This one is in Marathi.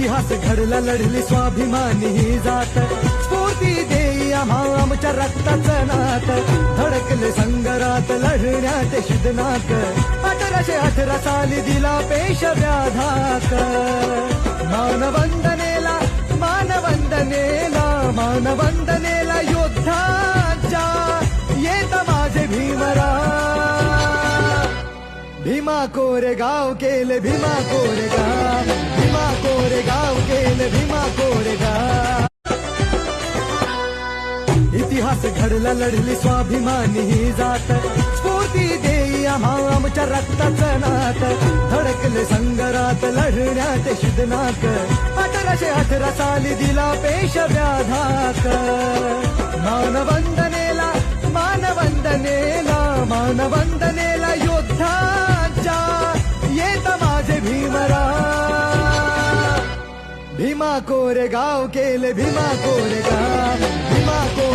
इतिहास घडला लढली स्वाभिमानी ही जात, स्फूर्ती देई आम्हा आमच्या रक्ताचं नात, धडकले संगरात लढण्याचे शिदनाक, 1818 साली दिला पेशव्या धाक. मानवंदनेला मानवंदनेला मानवंदनेला योद्धाच्या येत माझे भीमराव. भीमा कोरेगाव केले भीमा कोरेगाव, भीमा कोरेगाव केले भीमा कोरेगाव. इतिहास घडला लढली स्वाभिमानी ही जात, स्फूर्ती देई आम्हा आमच्या रक्ताचं नात, धडकले संगरात लढण्याचे शिदनाक, 1818 साली दिला पेशव्या धाक. मानवंदनेला मानवंदनेला मानवंदनेला योद्धाच्या येत माझे भीमराव. भीमा कोरेगाव केले भीमा कोरेगाव, भीमा कोरेगाव